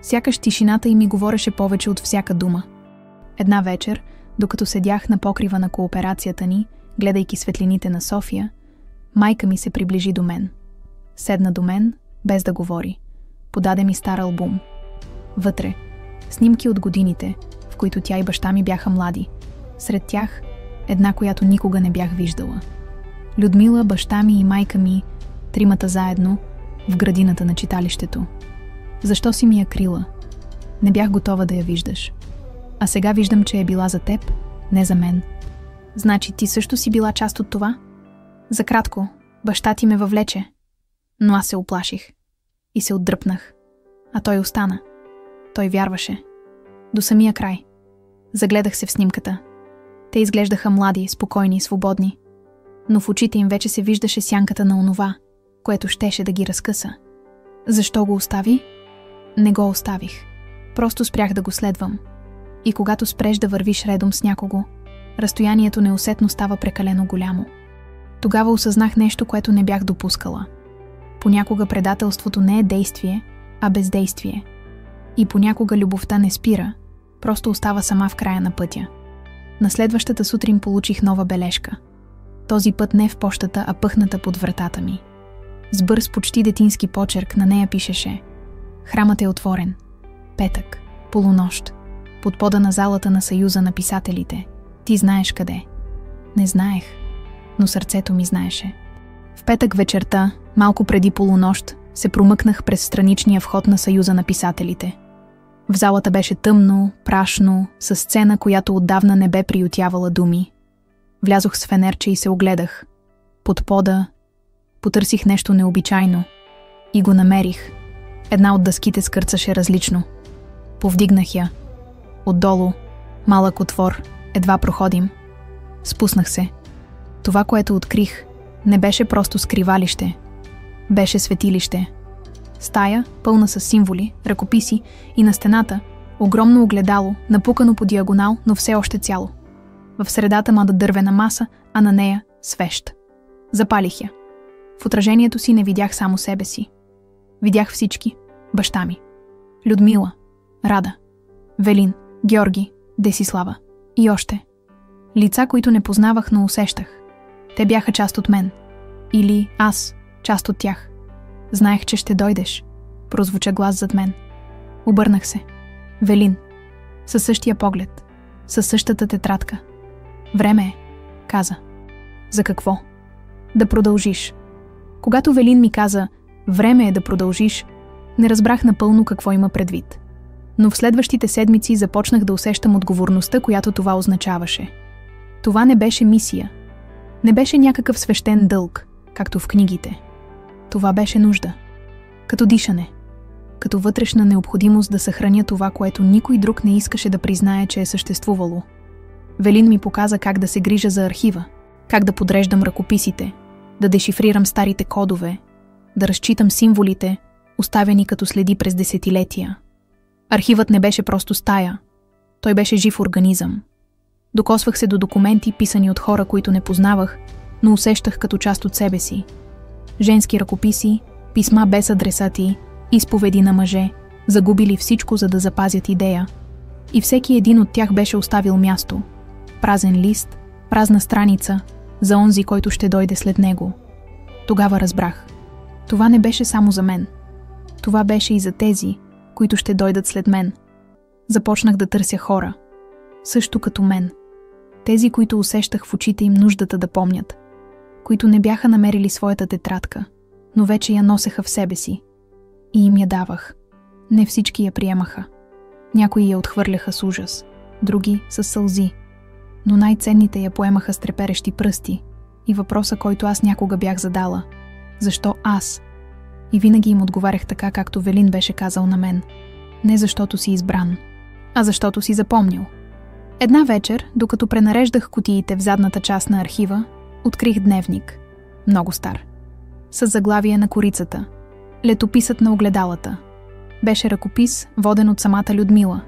Сякаш тишината й ми говореше повече от всяка дума. Една вечер, докато седях на покрива на кооперацията ни, гледайки светлините на София, майка ми се приближи до мен. Седна до мен, без да говори. Подаде ми стар албум. Вътре снимки от годините, в които тя и баща ми бяха млади. Сред тях една, която никога не бях виждала. Людмила, баща ми и майка ми, тримата заедно, в градината на читалището. Защо си ми я крила? Не бях готова да я виждаш. А сега виждам, че е била за теб, не за мен. Значи ти също си била част от това? За кратко, баща ти ме въвлече. Но аз се уплаших. И се отдръпнах. А той остана. Той вярваше. До самия край. Загледах се в снимката. Те изглеждаха млади, спокойни, свободни. Но в очите им вече се виждаше сянката на онова, което щеше да ги разкъса. Защо го остави? Не го оставих. Просто спрях да го следвам. И когато спреш да вървиш редом с някого, разстоянието неусетно става прекалено голямо. Тогава осъзнах нещо, което не бях допускала. Понякога предателството не е действие, а бездействие. И понякога любовта не спира, просто остава сама в края на пътя. На следващата сутрин получих нова бележка. Този път не в пощата, а пъхната под вратата ми. С бърз, почти детински почерк на нея пишеше: "Храмът е отворен. Петък. Полунощ. Под пода на залата на Съюза на писателите. Ти знаеш къде." Не знаех, но сърцето ми знаеше. В петък вечерта, малко преди полунощ, се промъкнах през страничния вход на Съюза на писателите. В залата беше тъмно, прашно, със сцена, която отдавна не бе приютявала думи. Влязох с фенерче и се огледах. Под пода потърсих нещо необичайно и го намерих. Една от дъските скърцаше различно. Повдигнах я. Отдолу, малък отвор, едва проходим. Спуснах се. Това, което открих, не беше просто скривалище. Беше светилище. Стая, пълна с символи, ръкописи и на стената огромно огледало, напукано по диагонал, но все още цяло. В средата млада дървена маса, а на нея свещ. Запалих я. В отражението си не видях само себе си. Видях всички. Баща ми, Людмила, Рада, Велин, Георги, Десислава и още. Лица, които не познавах, но усещах. Те бяха част от мен. Или аз, част от тях. Знаех, че ще дойдеш. Прозвуча глас зад мен. Обърнах се. Велин. Със същия поглед. Със същата тетрадка. Време е, каза. За какво? Да продължиш. Когато Велин ми каза "Време е да продължиш", не разбрах напълно какво има предвид. Но в следващите седмици започнах да усещам отговорността, която това означаваше. Това не беше мисия. Не беше някакъв свещен дълг, както в книгите. Това беше нужда. Като дишане. Като вътрешна необходимост да съхраня това, което никой друг не искаше да признае, че е съществувало. Велин ми показа как да се грижа за архива, как да подреждам ръкописите, да дешифрирам старите кодове, да разчитам символите, оставени като следи през десетилетия. Архивът не беше просто стая. Той беше жив организъм. Докосвах се до документи, писани от хора, които не познавах, но усещах като част от себе си. Женски ръкописи, писма без адресати, изповеди на мъже, загубили всичко, за да запазят идея. И всеки един от тях беше оставил място. Празен лист, празна страница, за онзи, който ще дойде след него. Тогава разбрах. Това не беше само за мен. Това беше и за тези, които ще дойдат след мен. Започнах да търся хора. Също като мен. Тези, които усещах в очите им нуждата да помнят. Които не бяха намерили своята тетрадка, но вече я носеха в себе си. И им я давах. Не всички я приемаха. Някои я отхвърляха с ужас, други с сълзи. Но най-ценните я поемаха с треперещи пръсти. И въпроса, който аз някога бях задала: защо аз? И винаги им отговарях така, както Велин беше казал на мен. Не защото си избран, а защото си запомнил. Една вечер, докато пренареждах кутиите в задната част на архива, открих дневник. Много стар. С заглавие на корицата. Летописът на огледалата. Беше ръкопис, воден от самата Людмила.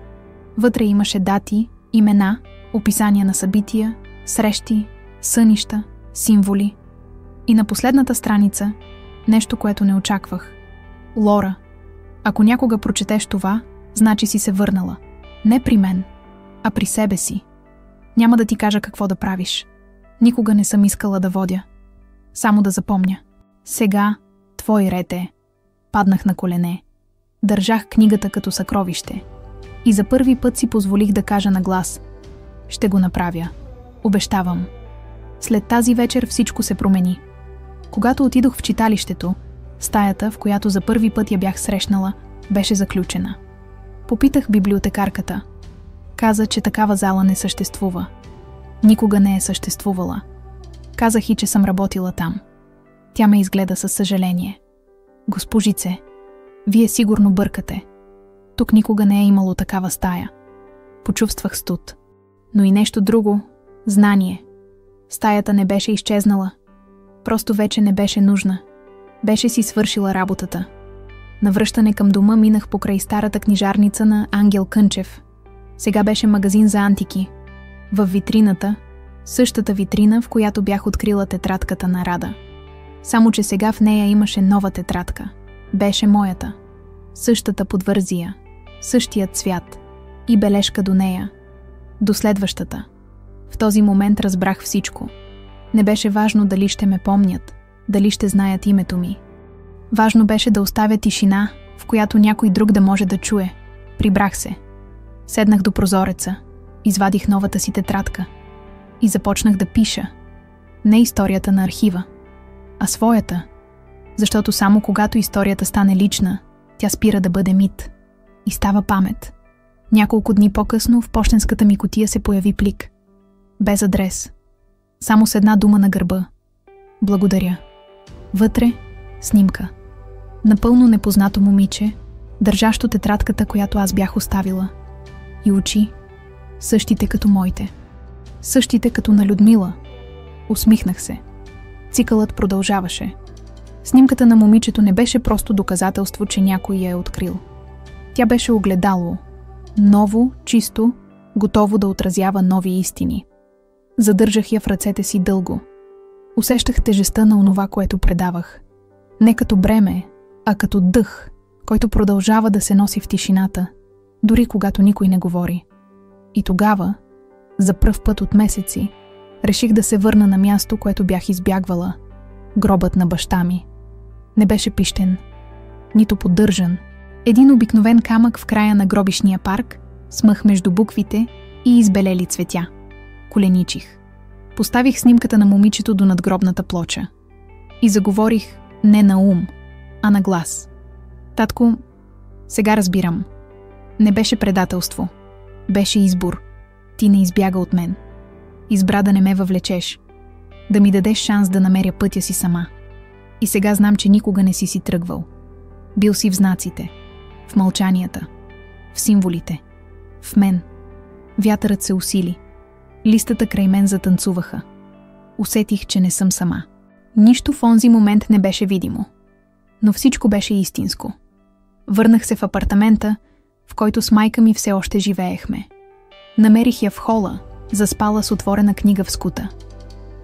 Вътре имаше дати, имена, описания на събития, срещи, сънища, символи. И на последната страница нещо, което не очаквах. Лора. Ако някога прочетеш това, значи си се върнала. Не при мен, а при себе си. Няма да ти кажа какво да правиш. Никога не съм искала да водя. Само да запомня. Сега твой ред е. Паднах на колене. Държах книгата като съкровище. И за първи път си позволих да кажа на глас: ще го направя. Обещавам. След тази вечер всичко се промени. Когато отидох в читалището, стаята, в която за първи път я бях срещнала, беше заключена. Попитах библиотекарката. Каза, че такава зала не съществува. Никога не е съществувала. Казах и, че съм работила там. Тя ме изгледа със съжаление. Госпожице, вие сигурно бъркате. Тук никога не е имало такава стая. Почувствах студ. Но и нещо друго – знание. Стаята не беше изчезнала. Просто вече не беше нужна. Беше си свършила работата. На връщане към дома минах покрай старата книжарница на Ангел Кънчев. Сега беше магазин за антики. Във витрината, същата витрина, в която бях открила тетрадката на Рада. Само че сега в нея имаше нова тетрадка. Беше моята. Същата подвързия, същият цвят и бележка до нея. До следващата. В този момент разбрах всичко. Не беше важно дали ще ме помнят, дали ще знаят името ми. Важно беше да оставя тишина, в която някой друг да може да чуе. Прибрах се. Седнах до прозореца, извадих новата си тетрадка и започнах да пиша. Не историята на архива, а своята. Защото само когато историята стане лична, тя спира да бъде мит и става памет. Няколко дни по-късно в пощенската ми кутия се появи плик. Без адрес. Само с една дума на гърба. Благодаря. Вътре снимка. Напълно непознато момиче, държащо тетрадката, която аз бях оставила. И очи, същите като моите. Същите като на Людмила. Усмихнах се. Цикълът продължаваше. Снимката на момичето не беше просто доказателство, че някой я е открил. Тя беше огледало. Ново, чисто, готово да отразява нови истини. Задържах я в ръцете си дълго. Усещах тежестта на онова, което предавах. Не като бреме, а като дъх, който продължава да се носи в тишината, дори когато никой не говори. И тогава, за пръв път от месеци, реших да се върна на място, което бях избягвала. Гробът на баща ми. Не беше пищен, нито поддържан. Един обикновен камък в края на гробишния парк, с мъх между буквите и избелели цветя. Коленичих. Поставих снимката на момичето до надгробната плоча. И заговорих не на ум, а на глас. Татко, сега разбирам. Не беше предателство. Беше избор. Ти не избяга от мен. Избра да не ме въвлечеш. Да ми дадеш шанс да намеря пътя си сама. И сега знам, че никога не си тръгвал. Бил си в знаците, в мълчанията, в символите, в мен. Вятърът се усили. Листата край мен затанцуваха. Усетих, че не съм сама. Нищо в онзи момент не беше видимо. Но всичко беше истинско. Върнах се в апартамента, в който с майка ми все още живеехме. Намерих я в хола, заспала с отворена книга в скута.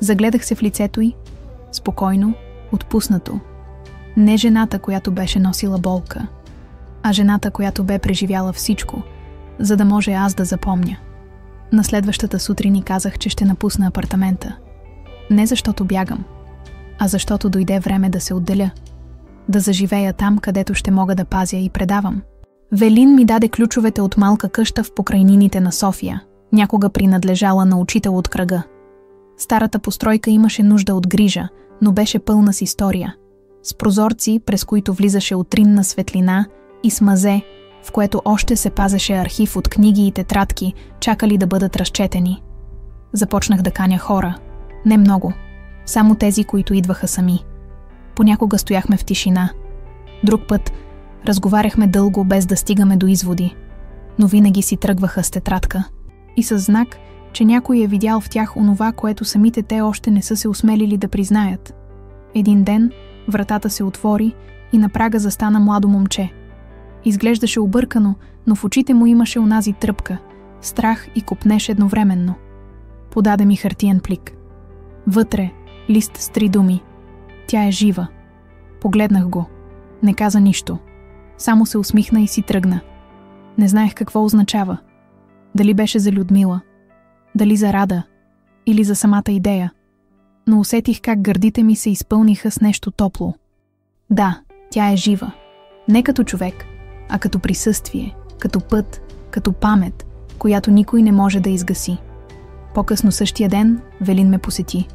Загледах се в лицето й, спокойно, отпуснато. Не жената, която беше носила болка, а жената, която бе преживяла всичко, за да може аз да запомня. На следващата сутрин казах, че ще напусна апартамента. Не защото бягам, а защото дойде време да се отделя. Да заживея там, където ще мога да пазя и предавам. Велин ми даде ключовете от малка къща в покрайнините на София, някога принадлежала на учител от кръга. Старата постройка имаше нужда от грижа, но беше пълна с история. С прозорци, през които влизаше утринна светлина, и с мазе, в което още се пазеше архив от книги и тетрадки, чакали да бъдат разчетени. Започнах да каня хора. Не много. Само тези, които идваха сами. Понякога стояхме в тишина. Друг път разговаряхме дълго, без да стигаме до изводи. Но винаги си тръгваха с тетрадка. И със знак, че някой е видял в тях онова, което самите те още не са се осмелили да признаят. Един ден вратата се отвори и на прага застана младо момче. Изглеждаше объркано, но в очите му имаше онази тръпка, страх и копнеж едновременно. Подаде ми хартиен плик. Вътре лист с 3 думи. Тя е жива. Погледнах го. Не каза нищо. Само се усмихна и си тръгна. Не знаех какво означава. Дали беше за Людмила, дали за Рада, или за самата идея. Но усетих как гърдите ми се изпълниха с нещо топло. Да, тя е жива. Не като човек, а като присъствие, като път, като памет, която никой не може да изгаси. По-късно същия ден Велин ме посети.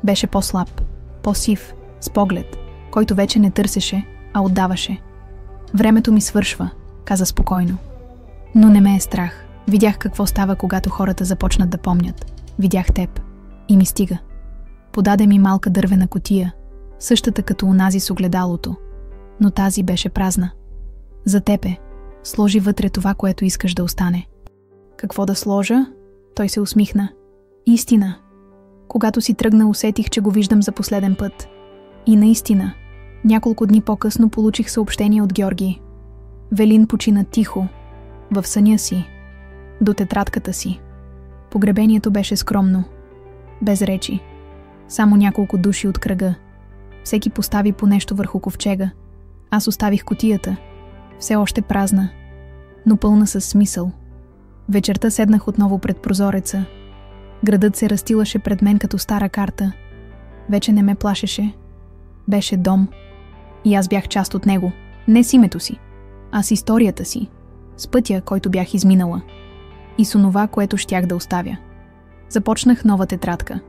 Беше по-слаб, по-сив, с поглед, който вече не търсеше, а отдаваше. Времето ми свършва, каза спокойно. Но не ме е страх. Видях какво става, когато хората започнат да помнят. Видях теб. И ми стига. Подаде ми малка дървена кутия, същата като онази с огледалото. Но тази беше празна. За теб е. Сложи вътре това, което искаш да остане. Какво да сложа? Той се усмихна. Истина. Когато си тръгна, усетих, че го виждам за последен път. И наистина, Няколко дни по-късно получих съобщение от Георги. Велин почина тихо, в съня си, до тетрадката си. Погребението беше скромно, без речи. Само няколко души от кръга. Всеки постави по нещо върху ковчега. Аз оставих кутията, все още празна, но пълна със смисъл. Вечерта седнах отново пред прозореца. Градът се разстилаше пред мен като стара карта. Вече не ме плашеше. Беше дом. И аз бях част от него. Не с името си, а с историята си. С пътя, който бях изминала. И с онова, което щях да оставя. Започнах нова тетрадка.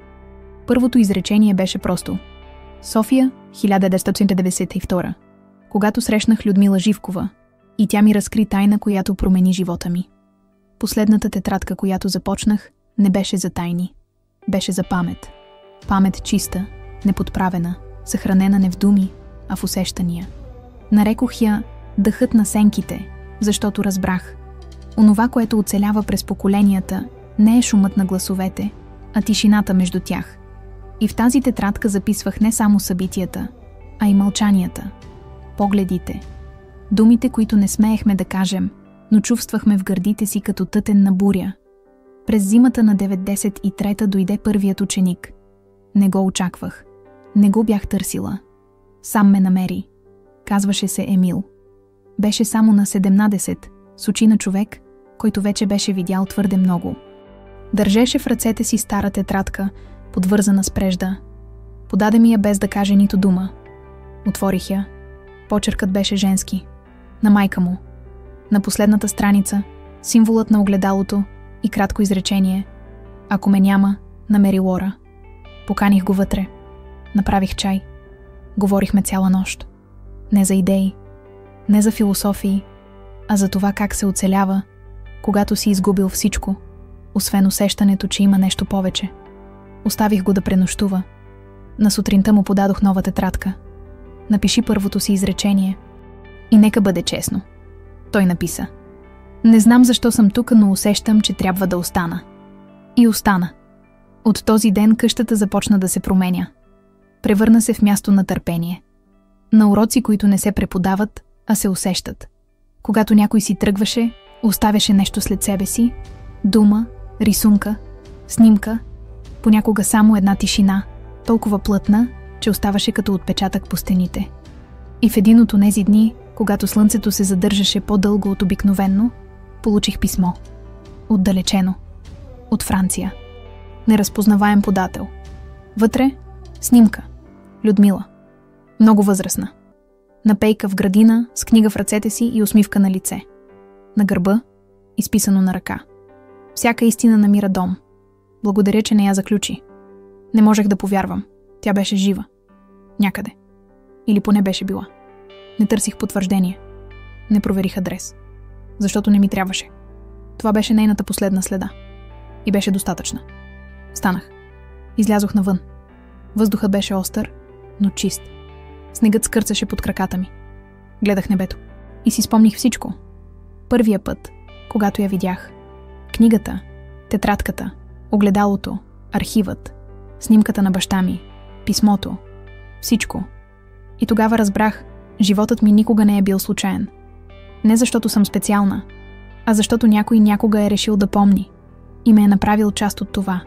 Първото изречение беше просто: София, 1992. Когато срещнах Людмила Живкова и тя ми разкри тайна, която промени живота ми. Последната тетрадка, която започнах, не беше за тайни. Беше за памет. Памет чиста, неподправена, съхранена не в думи, а в усещания. Нарекох я дъхът на сенките, защото разбрах. Онова, което оцелява през поколенията, не е шумът на гласовете, а тишината между тях. И в тази тетрадка записвах не само събитията, а и мълчанията, погледите, думите, които не смеехме да кажем, но чувствахме в гърдите си като тътен на буря. През зимата на 93-та дойде първият ученик. Не го очаквах. Не го бях търсила. Сам ме намери. Казваше се Емил. Беше само на 17, с очи на човек, който вече беше видял твърде много. Държеше в ръцете си стара тетрадка, подвързана с прежда. Подаде ми я без да каже нито дума. Отворих я. Почеркът беше женски. На майка му. На последната страница символът на огледалото и кратко изречение: Ако ме няма, намери Лора. Поканих го вътре. Направих чай. Говорихме цяла нощ. Не за идеи, не за философии, а за това как се оцелява, когато си изгубил всичко, освен усещането, че има нещо повече. Оставих го да пренощува. На сутринта му подадох нова тетрадка. Напиши първото си изречение. И нека бъде честно. Той написа: Не знам защо съм тук, но усещам, че трябва да остана. И остана. От този ден къщата започна да се променя. Превърна се в място на търпение. На уроци, които не се преподават, а се усещат. Когато някой си тръгваше, оставяше нещо след себе си, дума, рисунка, снимка, понякога само една тишина, толкова плътна, че оставаше като отпечатък по стените. И в един от онези дни, когато слънцето се задържаше по-дълго от обикновенно, получих писмо. Отдалечено. От Франция. Неразпознаваем подател. Вътре снимка. Людмила. Много възрастна. На пейка в градина, с книга в ръцете си и усмивка на лице. На гърба, изписано на ръка. Всяка истина намира дом. Благодаря, че не я заключи. Не можех да повярвам. Тя беше жива. Някъде. Или поне беше била. Не търсих потвърждение. Не проверих адрес. Защото не ми трябваше. Това беше нейната последна следа. И беше достатъчна. Станах. Излязох навън. Въздухът беше остър, но чист. Снегът скърцаше под краката ми. Гледах небето. И си спомних всичко. Първия път, когато я видях. Книгата, тетрадката, огледалото, архивът, снимката на баща ми, писмото. Всичко. И тогава разбрах, животът ми никога не е бил случайен. Не защото съм специална, а защото някой някога е решил да помни и ме е направил част от това.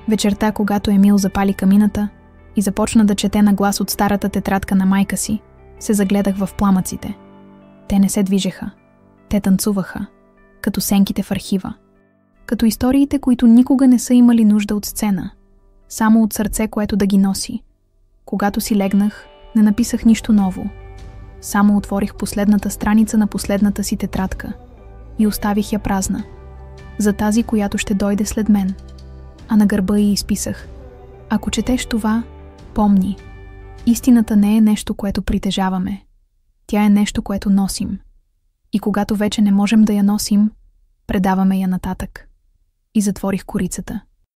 Вечерта, когато Емил запали камината и започна да чете на глас от старата тетрадка на майка си, се загледах в пламъците. Те не се движеха. Те танцуваха, като сенките в архива. Като историите, които никога не са имали нужда от сцена, само от сърце, което да ги носи. Когато си легнах, не написах нищо ново. Само отворих последната страница на последната си тетрадка и оставих я празна. За тази, която ще дойде след мен. А на гърба й изписах: Ако четеш това, помни. Истината не е нещо, което притежаваме. Тя е нещо, което носим. И когато вече не можем да я носим, предаваме я нататък. И затворих корицата.